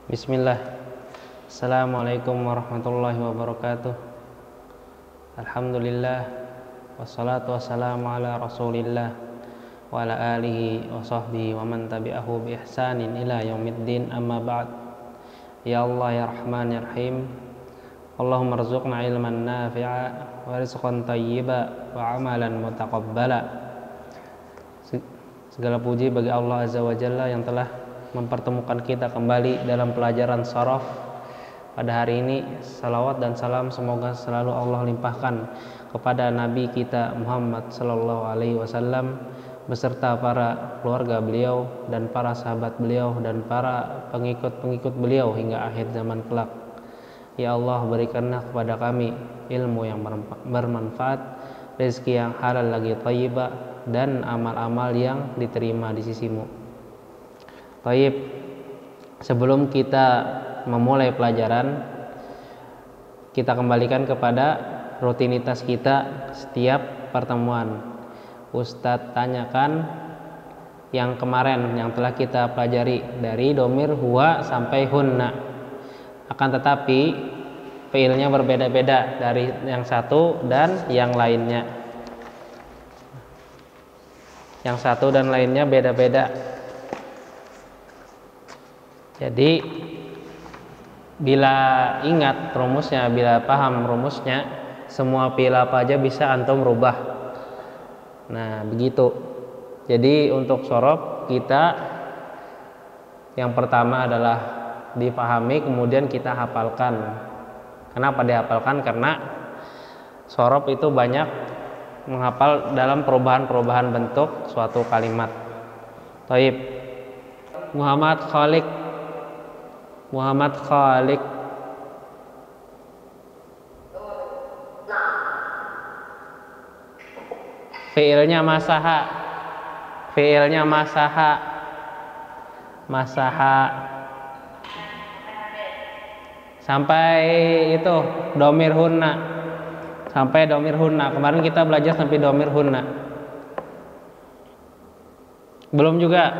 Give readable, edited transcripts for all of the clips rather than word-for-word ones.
Bismillah. Assalamualaikum warahmatullahi wabarakatuh. Alhamdulillah. Wassalatu wassalamu ala rasulillah wa ala alihi wa sahbihi wa man tabi'ahu bi ihsanin ila yaumiddin, amma ba'd. Ya Allah ya Rahman ya Rahim, Allahumma rzuqna ilman nafi'a wa rizqan tayyiba wa amalan mutaqabbala. Segala puji bagi Allah Azza wa Jalla yang telah mempertemukan kita kembali dalam pelajaran sharaf pada hari ini. Salawat dan salam semoga selalu Allah limpahkan kepada Nabi kita Muhammad sallallahu alaihi wasallam beserta para keluarga beliau dan para sahabat beliau dan para pengikut-pengikut beliau hingga akhir zaman kelak. Ya Allah, berikanlah kepada kami ilmu yang bermanfaat, rezeki yang halal lagi thayyibah, dan amal-amal yang diterima di sisimu. Baik, sebelum kita memulai pelajaran, kita kembalikan kepada rutinitas kita setiap pertemuan. Ustadz tanyakan yang kemarin yang telah kita pelajari dari domir huwa sampai hunna. Akan tetapi fiilnya berbeda-beda dari yang satu dan yang lainnya. Yang satu dan lainnya beda-beda. Jadi bila ingat rumusnya, bila paham rumusnya, semua fiil apa aja bisa antum rubah. Nah, begitu. Jadi untuk shorof kita yang pertama adalah dipahami, kemudian kita hafalkan. Kenapa dihafalkan? Karena shorof itu banyak menghafal dalam perubahan-perubahan bentuk suatu kalimat. Taib. Muhammad Khalik. Fiilnya masaha. Sampai itu domir hunna. Kemarin kita belajar sampai domir hunna. Belum juga?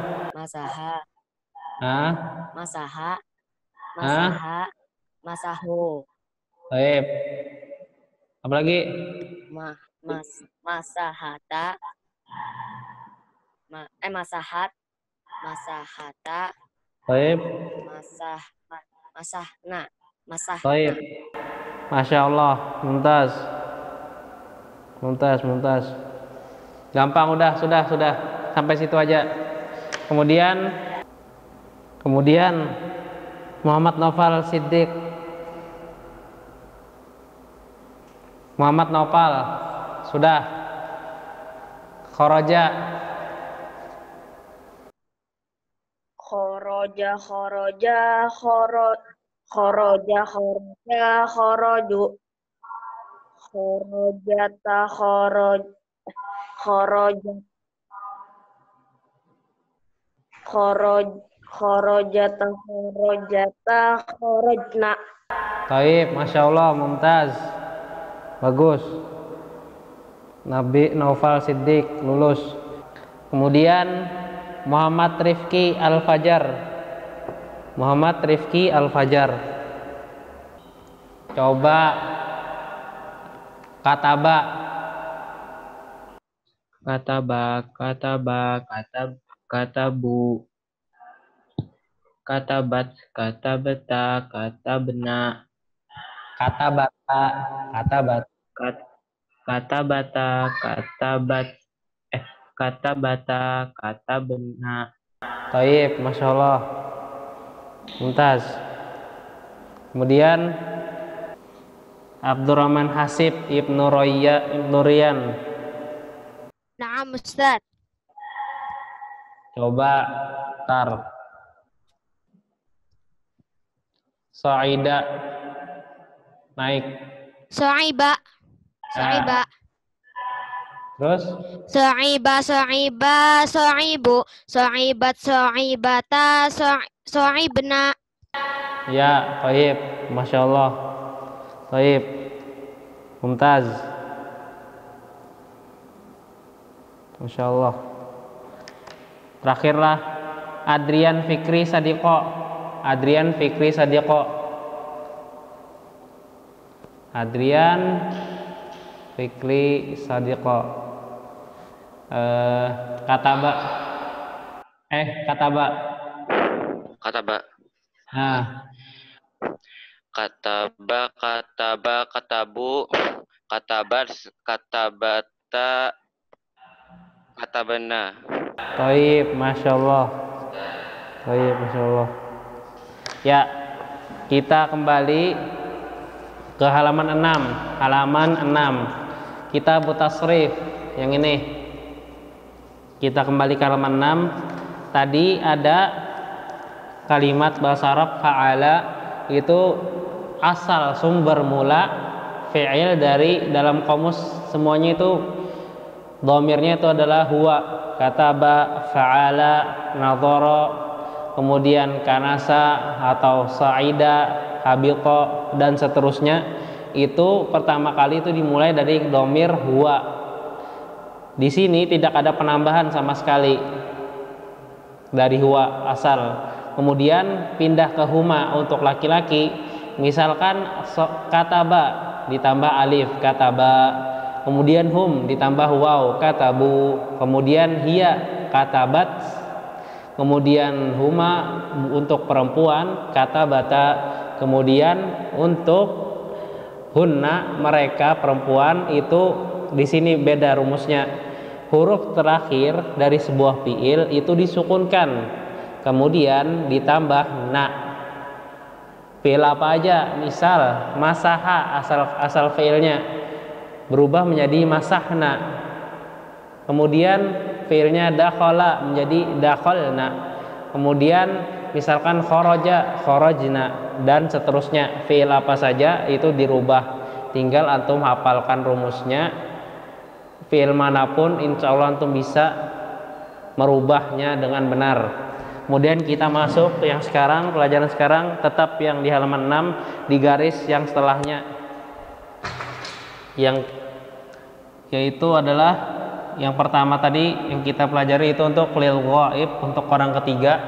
Masahu. Baik. Apalagi? Masahata. Masahata. Baik. Masahna. Baik. Masya Allah, mumtaz. Gampang, sudah. Sampai situ aja. Kemudian Muhammad Nofal Siddiq. Muhammad Nofal sudah. Khoroja. Khoroju. Khorojata. Khorojna. Taib, Masya Allah, mumtaz. Bagus. Nabi Naufal Siddiq lulus. Kemudian Muhammad Rifki Al-Fajar. Coba katabu. Katabat, katabata, katabna. Katabata, katabna. Taib, Masya Allah, mumtaz. Kemudian Abdurrahman Hasib Ibnu Riyan. Na'am Ustaz. Coba tar. Sa'ida, naik. Sa'iba. Terus Sa'iba, sa'ibu, sa'ibat, sa'ibata, sa'ibna. ya, taib, Masya Allah, taib, mumtaz, Masya Allah. Terakhirlah Adrian Fikri Sadiqo. Adrian Fikri Sadiqo. Adrian Fikri Sadiqo. Kataba. Kataba. Kataba. Nah, Kataba, kataba, katabu, katabat, katabata, katabana. Toib, Masya Allah. Toib, Masya Allah. Ya, kita kembali ke halaman 6. Halaman 6. Kitab Tasrif yang ini. Kita kembali ke halaman 6. Tadi ada kalimat bahasa Arab fa'ala, itu asal sumber mula fi'il dari dalam kamus semuanya itu dhamirnya itu adalah huwa. Kataba, fa'ala, nadhara, kemudian kanasa atau sa'ida, habita, dan seterusnya. Itu pertama kali itu dimulai dari dhamir huwa. Di sini tidak ada penambahan sama sekali dari huwa asal. Kemudian pindah ke huma untuk laki-laki, misalkan kataba ditambah alif kataba, kemudian hum ditambah waw katabu, kemudian hiya katabat, kemudian huma untuk perempuan katabata, kemudian untuk hunna mereka perempuan itu di sini beda rumusnya. Huruf terakhir dari sebuah fiil itu disukunkan, kemudian ditambah na. Fiil apa aja? Misal masaha, asal fiilnya berubah menjadi masahna. Kemudian fiilnya dakhala menjadi dakhalna. Kemudian misalkan kharaja, kharajna, dan seterusnya. Fiil apa saja itu dirubah. Tinggal antum hafalkan rumusnya. Fiil manapun insya Allah antum bisa merubahnya dengan benar. Kemudian kita masuk yang sekarang, pelajaran sekarang tetap yang di halaman 6 di garis yang setelahnya, yang yaitu adalah yang pertama tadi yang kita pelajari itu untuk lil ghaib, untuk orang ketiga,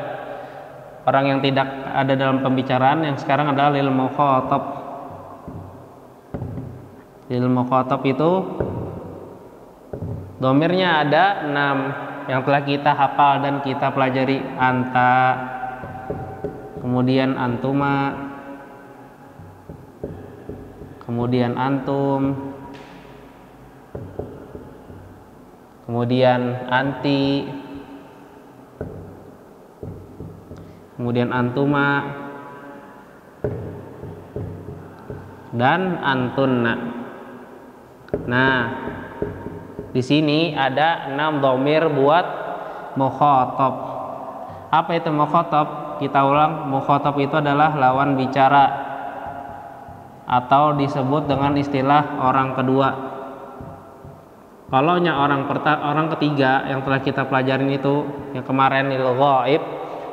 orang yang tidak ada dalam pembicaraan. Yang sekarang adalah lil mukhatab. Lil mukhatab itu dhamirnya ada 6 yang telah kita hafal dan kita pelajari. Anta, kemudian antuma, kemudian antum, kemudian anti, kemudian antuma, dan antunna. Nah, di sini ada 6 dhamir buat mukhatab. Apa itu mukhatab? Kita ulang, mukhatab itu adalah lawan bicara atau disebut dengan istilah orang kedua. Kalau orang ketiga yang telah kita pelajarin itu yang kemarin lil ghaib,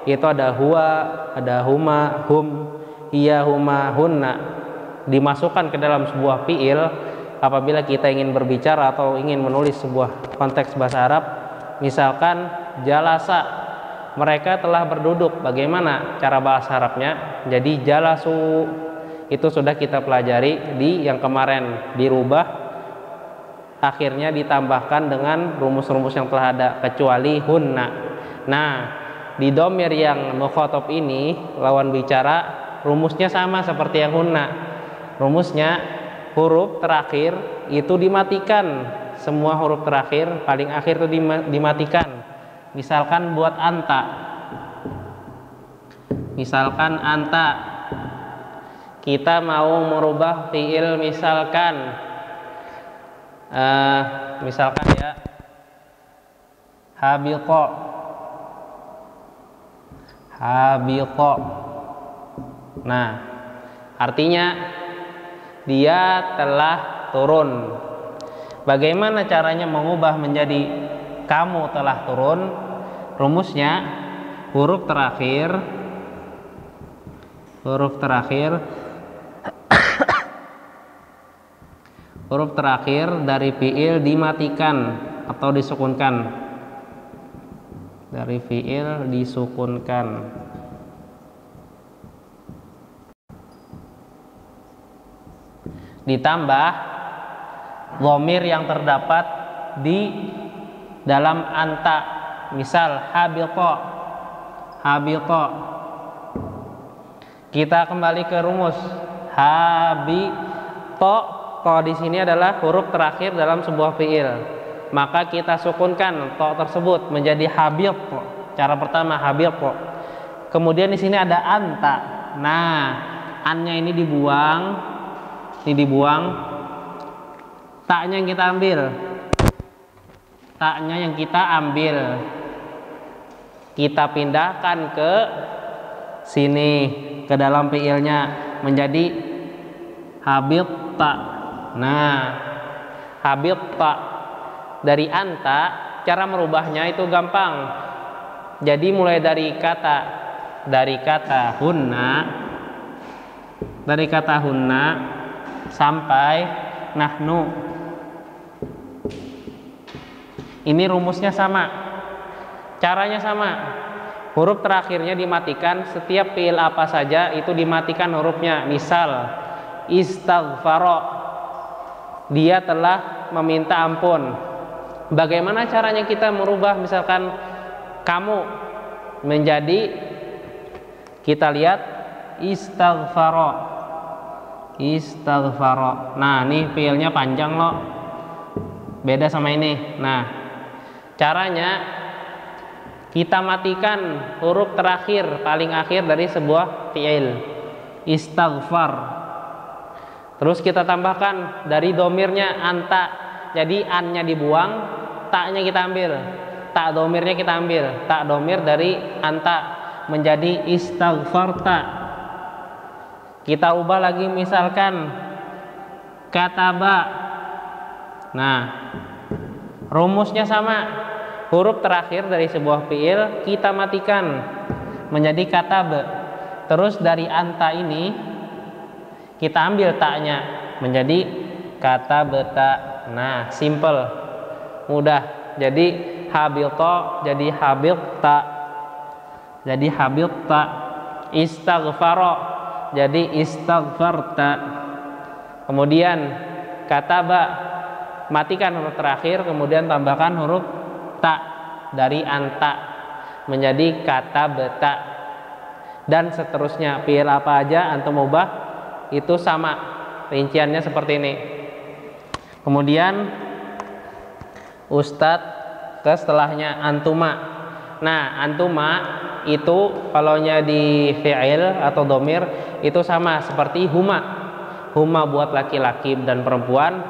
itu ada huwa, ada huma, hum, hiya, huma, hunna, dimasukkan ke dalam sebuah fiil apabila kita ingin berbicara atau ingin menulis sebuah konteks bahasa Arab. Misalkan jalasa, mereka telah berduduk, bagaimana cara bahasa Arabnya? Jadi jalasu itu sudah kita pelajari di yang kemarin, dirubah akhirnya ditambahkan dengan rumus-rumus yang telah ada kecuali hunna. Nah, di dhamir yang mukhatab ini lawan bicara, rumusnya sama seperti yang hunna. Rumusnya huruf terakhir itu dimatikan, semua huruf terakhir paling akhir itu dimatikan. Misalkan buat anta, misalkan anta, kita mau merubah fiil misalkan ya habiqa, habiqa. Nah, artinya dia telah turun. Bagaimana caranya mengubah menjadi kamu telah turun? Rumusnya huruf terakhir dari fiil dimatikan atau disukunkan. Dari fiil disukunkan. ditambah dhamir yang terdapat di dalam anta. Misal habita. Habita. Kita kembali ke rumus. Habita. To di sini adalah huruf terakhir dalam sebuah fiil. Maka kita sukunkan to tersebut menjadi habit. Cara pertama habit. Kemudian di sini ada anta. Nah, annya ini dibuang. Ini dibuang. Taknya yang kita ambil. Taknya yang kita ambil. Kita pindahkan ke sini, ke dalam fiilnya menjadi habita. Nah, habita dari anta, cara merubahnya itu gampang. Jadi mulai dari kata hunna sampai nahnu. Ini rumusnya sama. Caranya sama. Huruf terakhirnya dimatikan. Setiap fiil apa saja itu dimatikan hurufnya. Misal istaghfara, dia telah meminta ampun. Bagaimana caranya kita merubah misalkan kamu menjadi, kita lihat istaghfara. Istaghfara. Nah, ini fiilnya panjang loh. Beda sama ini. Nah, caranya kita matikan huruf terakhir paling akhir dari sebuah fiil. Istaghfar. Terus kita tambahkan dari domirnya anta. Jadi annya dibuang, taknya kita ambil. Tak domirnya kita ambil. Tak domir dari anta menjadi istaghfarta. Kita ubah lagi misalkan kataba. Nah, rumusnya sama. Huruf terakhir dari sebuah fiil kita matikan menjadi katab. Terus dari anta ini kita ambil taknya menjadi katabta. Nah, simple, mudah. Jadi habita jadi habita. Jadi habita. Istaghfara jadi istaghfarta. Kemudian kataba, matikan huruf terakhir, kemudian tambahkan huruf ta dari anta menjadi katabta. Dan seterusnya, fiil apa aja antum ubah itu sama, rinciannya seperti ini. Kemudian Ustadz ke setelahnya antuma. Nah, antuma itu kalaunya di fi'il atau domir itu sama seperti huma. Huma buat laki-laki dan perempuan,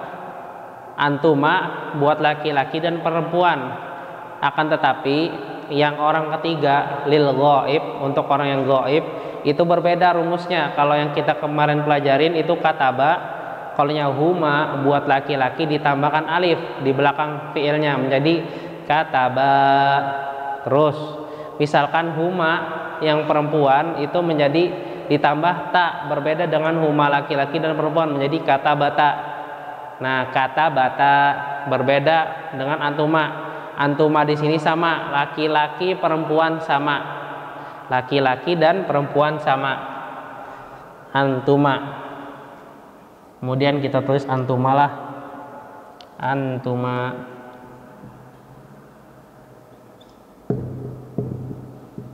antuma buat laki-laki dan perempuan. Akan tetapi yang orang ketiga lil ghaib, untuk orang yang ghaib itu berbeda rumusnya. Kalau yang kita kemarin pelajarin itu kataba, kalau yang huma buat laki-laki ditambahkan alif di belakang fiilnya menjadi kataba. Terus misalkan huma yang perempuan itu menjadi ditambah ta, berbeda dengan huma laki-laki dan perempuan menjadi katabata. Nah, katabata berbeda dengan antuma. Antuma di sini sama, laki-laki perempuan sama, laki-laki dan perempuan sama. Antuma. Kemudian kita tulis antuma lah. Antuma.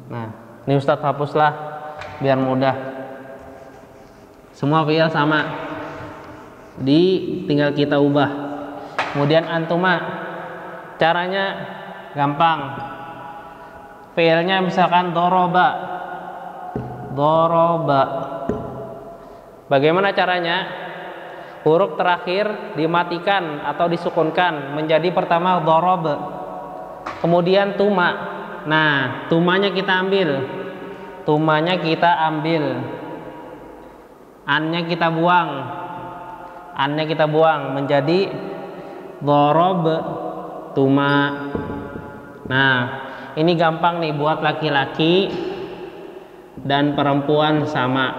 Nah, ini Ustadz hapuslah biar mudah. Semua fiil sama. Tinggal kita ubah. Kemudian antuma. Caranya gampang. Fiilnya misalkan doroba. Doroba. Bagaimana caranya? Huruf terakhir dimatikan atau disukunkan menjadi pertama doroba. Kemudian tuma. Nah, tumanya kita ambil. Tumanya kita ambil. Annya kita buang. Annya kita buang menjadi dorob tuma. Nah, ini gampang nih buat laki-laki dan perempuan sama.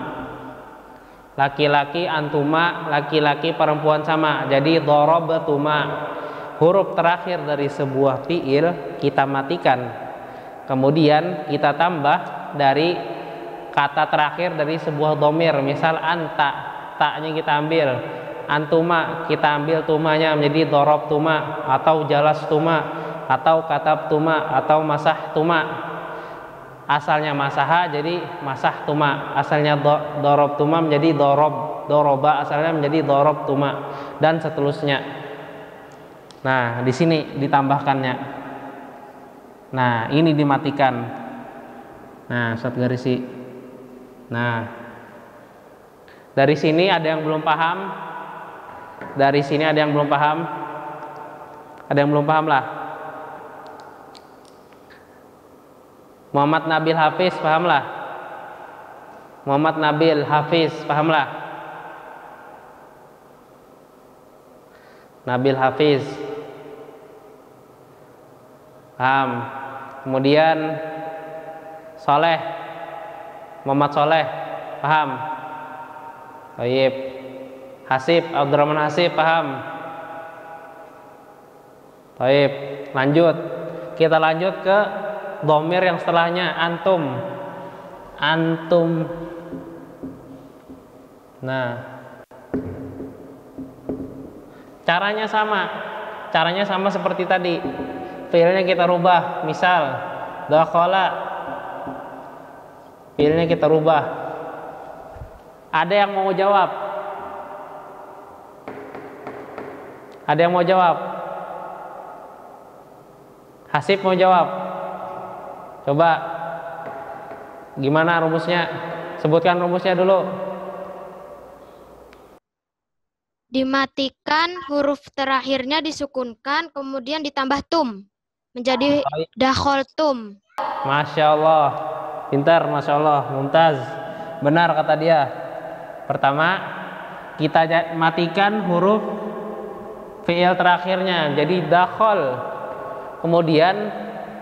Laki-laki antuma, laki-laki perempuan sama. Jadi dorob tuma. Huruf terakhir dari sebuah fiil kita matikan. Kemudian kita tambah dari kata terakhir dari sebuah domir. Misal anta, taknya kita ambil. Antuma kita ambil tumanya menjadi dorob tuma, atau jalas tuma, atau katab tuma, atau masah tuma. Asalnya masaha jadi masah tuma, asalnya dorob tuma menjadi doroba asalnya menjadi dorob tuma, dan seterusnya. Nah, di sini ditambahkannya. Nah, ini dimatikan. Nah, satu garisi. Nah, dari sini ada yang belum paham? Dari sini ada yang belum paham? Ada yang belum paham lah? Muhammad Nabil Hafiz, pahamlah? Muhammad Nabil Hafiz, pahamlah? Nabil Hafiz, paham? Kemudian Soleh, Muhammad Soleh, paham? Baik. Hasib, Abdurrahman Hasib, paham? Baik, lanjut. Kita lanjut ke dhamir yang setelahnya, antum. Antum. Nah, caranya sama seperti tadi. Fiilnya kita rubah. Misal dakhala, fiilnya kita rubah. Ada yang mau jawab? Ada yang mau jawab? Hasib mau jawab? Coba, gimana rumusnya? Sebutkan rumusnya dulu. Dimatikan, huruf terakhirnya disukunkan, kemudian ditambah tum. Menjadi dakhaltum. Masya Allah, pintar, Masya Allah, mumtaz. Benar kata dia. Pertama, kita matikan huruf fiil terakhirnya, jadi dakhal. Kemudian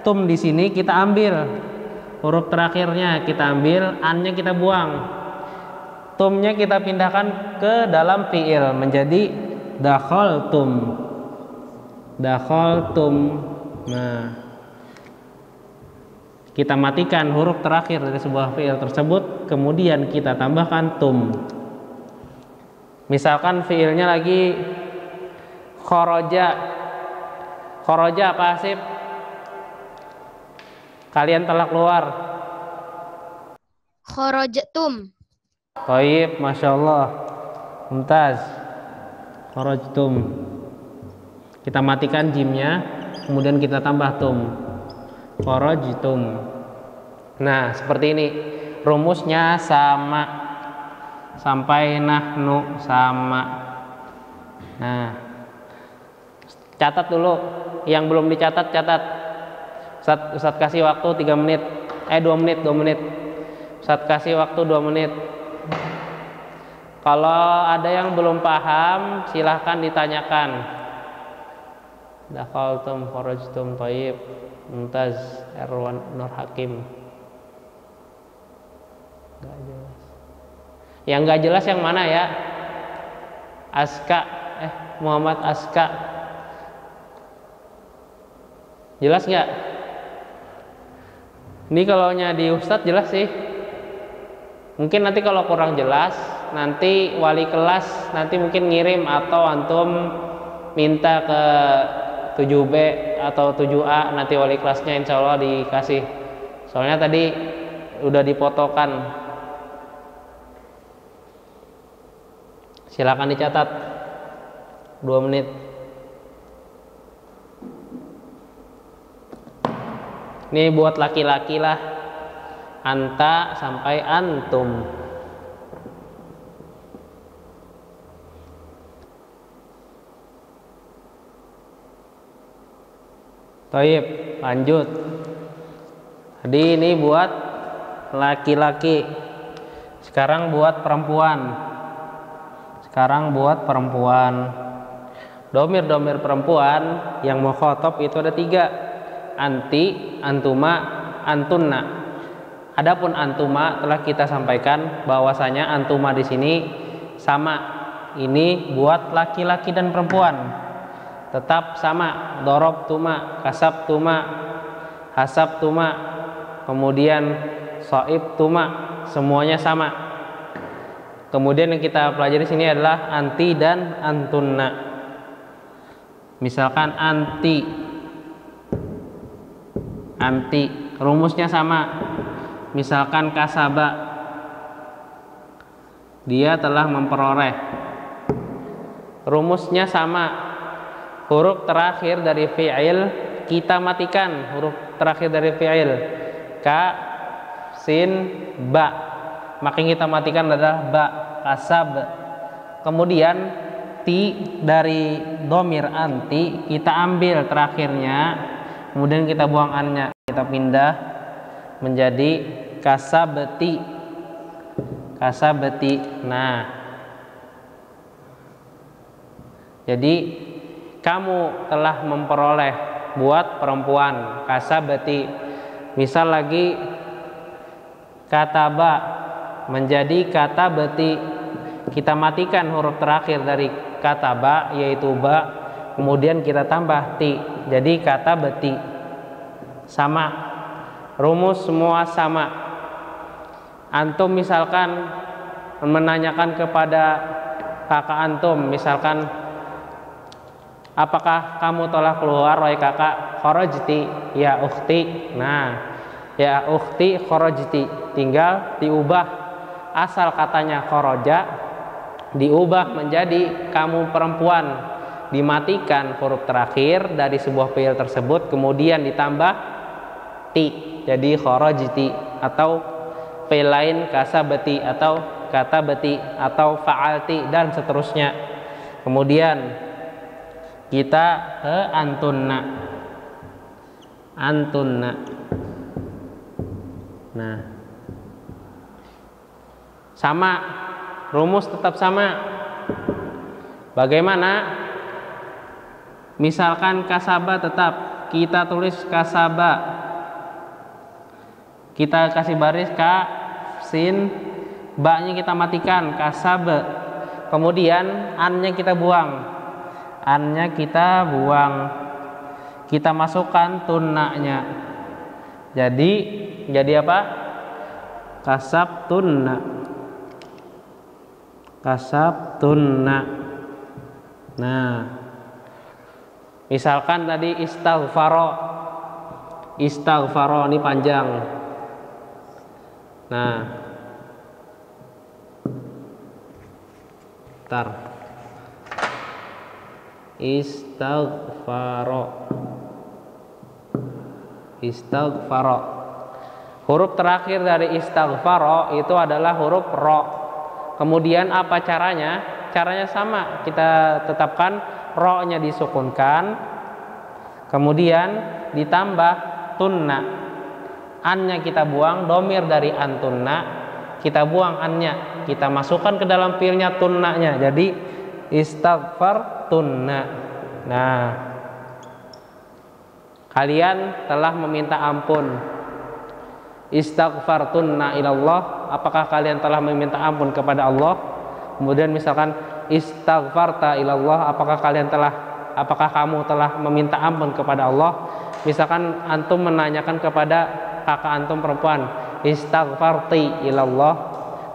tum di sini kita ambil huruf terakhirnya, kita ambil, an-nya kita buang. Tumnya kita pindahkan ke dalam fiil menjadi dakhaltum. Dakhaltum. Nah, kita matikan huruf terakhir dari sebuah fiil tersebut, kemudian kita tambahkan tum. Misalkan fiilnya lagi kharaja. Kharaja apa Hasib? Kalian telah keluar. Kharajtum. Baik, Masya Allah, mumtaz. Kharajtum. Kita matikan jimnya, kemudian kita tambah tum. Kharajtum. Nah, seperti ini. Rumusnya sama. Sampai nahnu sama. Nah, catat dulu. Yang belum dicatat, catat. Ustadz kasih waktu 3 menit. 2 menit. Ustadz kasih waktu 2 menit. Kalau ada yang belum paham, silahkan ditanyakan. Dakhaltum, kharajtum, thayyib, mumtaz, Erwan Nur Hakim. Gak jelas. Yang gak jelas yang mana ya? Muhammad Aska. Jelas nggak? Ini kalau di Ustadz jelas sih. Mungkin nanti kalau kurang jelas, nanti wali kelas nanti mungkin ngirim atau antum minta ke 7B atau 7A, nanti wali kelasnya insya Allah dikasih. Soalnya tadi udah dipotokan. Silakan dicatat 2 menit. Ini buat laki-laki lah, anta sampai antum. Baik, lanjut. Jadi ini buat laki-laki. Sekarang buat perempuan. Domir perempuan yang mukhatab itu ada 3. Anti, antuma, antunna. Adapun antuma telah kita sampaikan bahwasanya antuma di sini sama. Ini buat laki-laki dan perempuan. Tetap sama. Dorob tuma, kasab tuma, hasab tuma, kemudian soib tuma, semuanya sama. Kemudian yang kita pelajari sini adalah anti dan antunna. Misalkan anti, rumusnya sama. Misalkan kasaba, dia telah memperoleh. Rumusnya sama. Huruf terakhir dari fi'il kita matikan. Huruf terakhir dari fi'il ka, sin, ba, maka yang kita matikan adalah ba, kasab. Kemudian ti dari domir anti kita ambil terakhirnya, kemudian kita buang annya, kita pindah menjadi kasabti. Nah, jadi kamu telah memperoleh buat perempuan, kasabti. Misal lagi kataba menjadi katabati, kita matikan huruf terakhir dari kataba yaitu ba, kemudian kita tambah ti jadi katabati. Sama, rumus semua sama. Antum misalkan menanyakan kepada kakak antum, misalkan apakah kamu telah keluar wahai kakak? Kharajti ya ukhti. Nah, ya ukhti kharajti, tinggal diubah asal katanya kharaja, diubah menjadi kamu perempuan, dimatikan huruf terakhir dari sebuah fi'il tersebut, kemudian ditambah ti jadi kharajti, atau fi'il lain kasabati atau katabati atau fa'alti dan seterusnya. Kemudian kita ke antunna. Nah, sama, rumus tetap sama. Bagaimana? Misalkan kasaba tetap kita tulis kasaba, kita kasih baris ka, sin, ba-nya kita matikan kasab, kemudian an-nya kita buang, kita masukkan tunna-nya, jadi apa? Kasabtunna. Nah, misalkan tadi istaghfaro ini panjang. Nah, istaghfaro. Huruf terakhir dari istaghfaro itu adalah huruf ro. Kemudian apa caranya? Caranya sama, kita tetapkan ro-nya disukunkan, kemudian ditambah tunna. An-nya kita buang, domir dari antunna kita buang an-nya, kita masukkan ke dalam fi'ilnya tunna-nya, jadi istaghfar tunna. Nah, kalian telah meminta ampun. Istaghfartunna ilallah, apakah kalian telah meminta ampun kepada Allah? Kemudian misalkan istaghfarta ilallah, apakah kamu telah meminta ampun kepada Allah? Misalkan antum menanyakan kepada kakak antum perempuan, istaghfarti ilallah,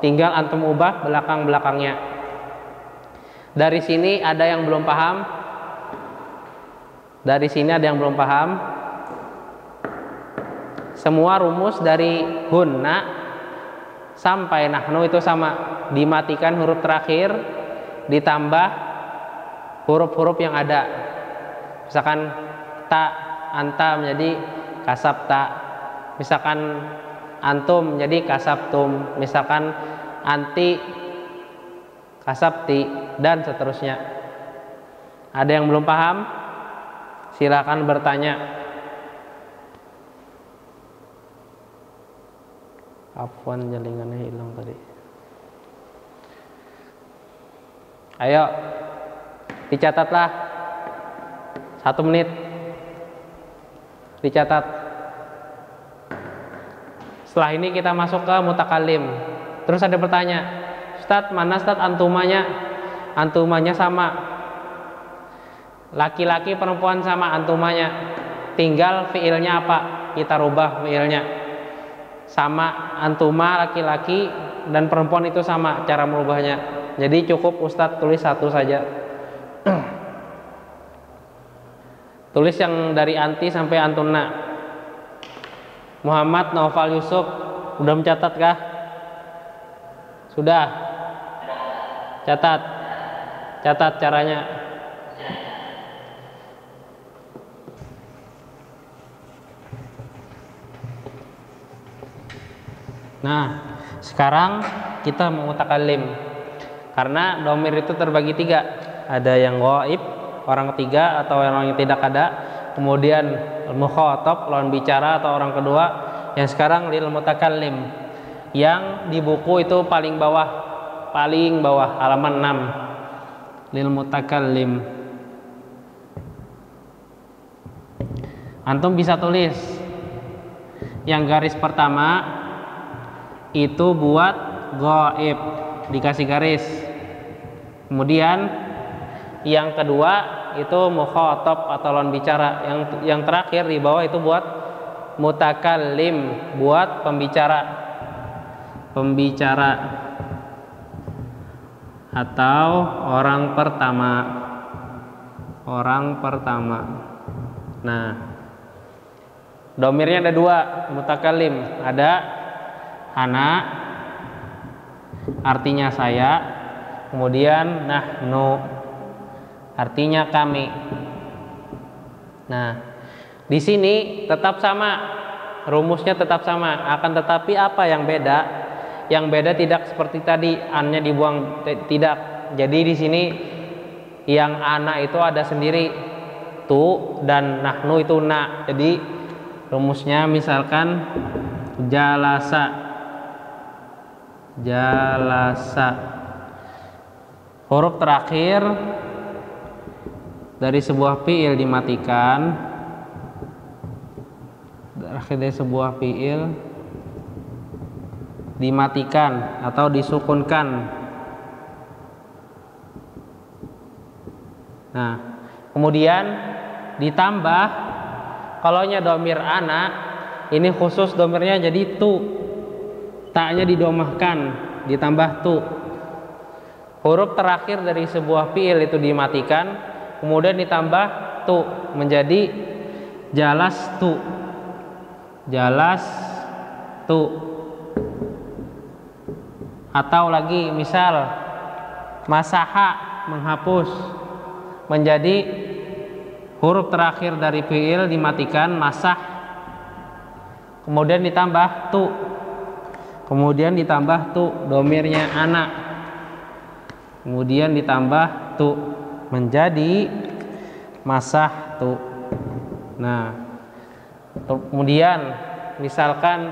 tinggal antum ubah belakang-belakangnya. Dari sini ada yang belum paham? Semua rumus dari hunna sampai nahnu itu sama, dimatikan huruf terakhir, ditambah huruf-huruf yang ada. Misalkan ta, anta menjadi kasabta, misalkan antum menjadi kasabtum, misalkan anti kasabti, dan seterusnya. Ada yang belum paham? Silakan bertanya. Afwan, jaringannya hilang tadi. Ayo, dicatatlah 1 menit. Dicatat. Setelah ini kita masuk ke mutakallim. Terus ada bertanya, Ustadz, mana Ustadz antumanya? Antumanya sama. Laki-laki perempuan sama antumanya. Tinggal fiilnya apa? Kita rubah fiilnya. Sama antuma laki-laki, dan perempuan itu sama cara merubahnya. Jadi cukup Ustadz tulis satu saja. Tulis yang dari anti sampai antuna. Muhammad Naufal Yusuf, udah mencatat kah? Sudah? Catat. Catat caranya. Nah, sekarang kita mau mutakallim. Karena domir itu terbagi tiga. Ada yang ghaib, orang ketiga atau orang yang tidak ada. Kemudian mukhatab, lawan bicara atau orang kedua. Yang sekarang lil mutakallim. Yang di buku itu paling bawah halaman 6. Lil mutakallim. Antum bisa tulis. Yang garis pertama itu buat ghaib, dikasih garis. Kemudian yang kedua itu mukhatab atau lawan bicara. Yang terakhir di bawah itu buat mutakallim, buat pembicara. Pembicara atau orang pertama. Orang pertama. Nah, domirnya ada dua, mutakallim. Ada ana, artinya saya. Kemudian nahnu, artinya kami. Nah, di sini tetap sama, rumusnya tetap sama. Akan tetapi apa yang beda? Yang beda tidak seperti tadi, an-nya dibuang, tidak. Jadi di sini yang ana itu ada sendiri, tu, dan nahnu itu na. Jadi rumusnya misalkan jalasa. Huruf terakhir dari sebuah fiil dimatikan. Terakhir dari sebuah fiil dimatikan atau disukunkan. Nah, kemudian ditambah, kalaunya domir ana, ini khusus domirnya jadi tu. Taknya didomahkan, ditambah tu. Huruf terakhir dari sebuah fiil itu dimatikan, kemudian ditambah tu menjadi jalas tu. Jalas tu. Atau lagi misal masaha, menghapus, menjadi huruf terakhir dari fiil dimatikan, masah, kemudian ditambah tu. Kemudian ditambah tu, domirnya anak. Kemudian ditambah tu, menjadi masah tu. Nah, kemudian misalkan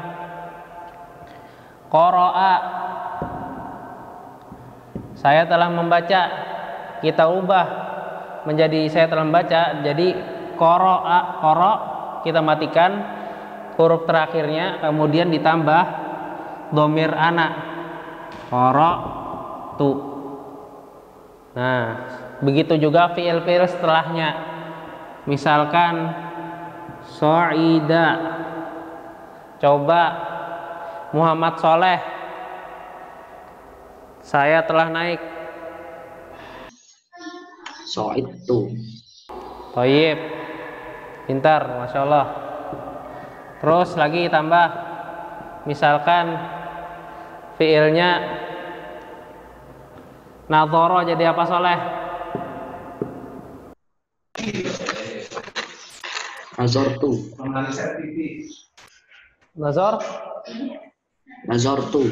qara'a, saya telah membaca, kita ubah menjadi saya telah membaca. Jadi qara'a, qara kita matikan huruf terakhirnya, kemudian ditambah domir anak, qara tu. Nah, begitu juga fiil-fiil setelahnya. Misalkan so'ida, coba Muhammad Soleh, saya telah naik. So'idtu. Thayyib, pintar, masya Allah. Terus lagi tambah, misalkan fiilnya nadhara jadi apa Soleh? Nazartu. Nazartu.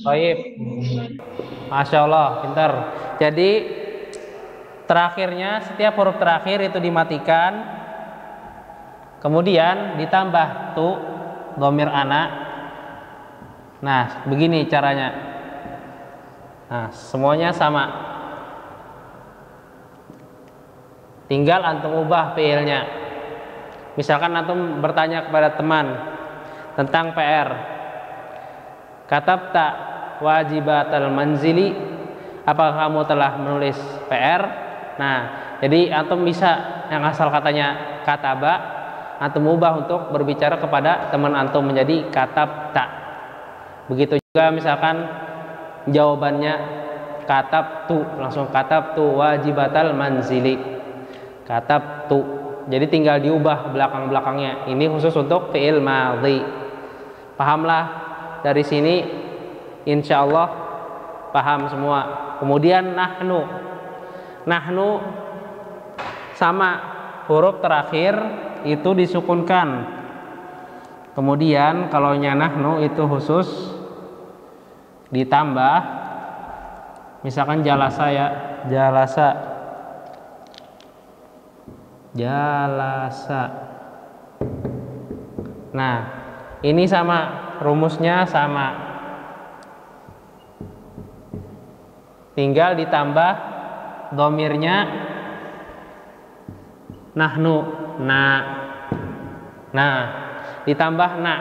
Baik. Masya Allah, pintar. Jadi terakhirnya, setiap huruf terakhir itu dimatikan, kemudian ditambah tu, dhamir anak. Nah, begini caranya. Nah, semuanya sama. Tinggal antum ubah fiilnya. Misalkan antum bertanya kepada teman tentang PR. Katabta wajibatal manzili, apakah kamu telah menulis PR? Nah, jadi antum bisa yang asal katanya kataba, antum ubah untuk berbicara kepada teman antum menjadi katabta. Begitu Juga misalkan jawabannya katabtu, langsung katabtu wajibatal manzili. Katabtu. Jadi tinggal diubah belakang-belakangnya. Ini khusus untuk fi'il madhi. Pahamlah dari sini, insya Allah paham semua. Kemudian nahnu. Nahnu sama, huruf terakhir itu disukunkan. Kemudian kalau nahnu itu khusus ditambah, misalkan jalasa ya, jalasa. Nah, ini sama, rumusnya sama. Tinggal ditambah domirnya nahnu, nah, ditambah na.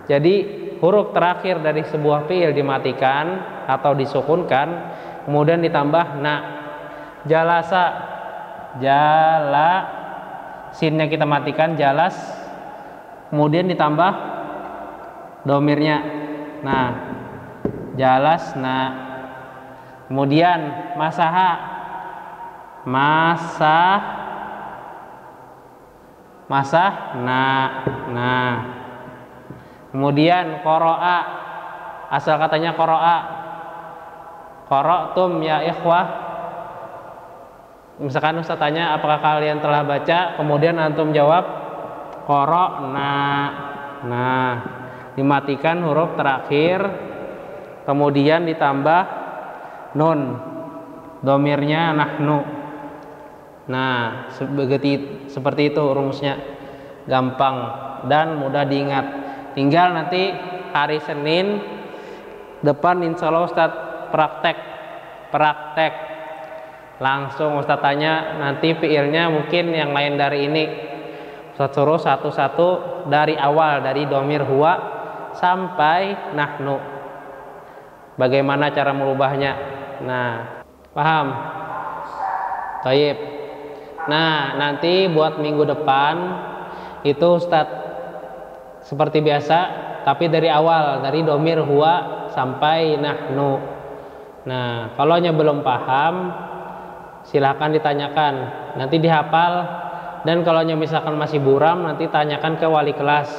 Jadi huruf terakhir dari sebuah fiil dimatikan atau disukunkan, kemudian ditambah na. Jalasa, jala, sinnya kita matikan, jalas, kemudian ditambah domirnya. Nah, jalas, na. Kemudian masaha, masah, nah. Kemudian qoro'a, asal katanya qoro'a, qara'tum ya ikhwah. Misalkan Ustaz tanya apakah kalian telah baca, kemudian antum jawab qara'na. Nah, dimatikan huruf terakhir, kemudian ditambah nun, domirnya nahnu. Nah, seperti itu rumusnya, gampang dan mudah diingat. Tinggal nanti hari Senin depan insya Allah Ustadz praktek langsung Ustadz tanya, nanti fiilnya mungkin yang lain dari ini Ustadz suruh satu-satu dari awal, dari domir huwa sampai nahnu, bagaimana cara merubahnya. Nah, paham? Taib. Nah, nanti buat minggu depan itu Ustadz seperti biasa, tapi dari awal, dari domir huwa sampai nahnu. Nah, kalau belum paham, silahkan ditanyakan, nanti dihafal. Dan kalau misalkan masih buram, nanti tanyakan ke wali kelas.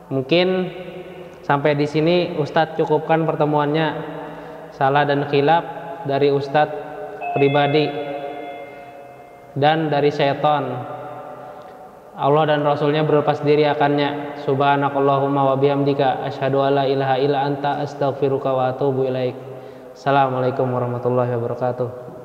Mungkin sampai di sini Ustadz cukupkan pertemuannya. Salah dan khilaf dari Ustadz pribadi dan dari syaitan. Allah dan Rasulnya berlepas diri akannya. Subhanakallahumma wa bihamdika asyhadu alla ilaha illa anta astaghfiruka wa atubu ilaik. Assalamualaikum warahmatullahi wabarakatuh.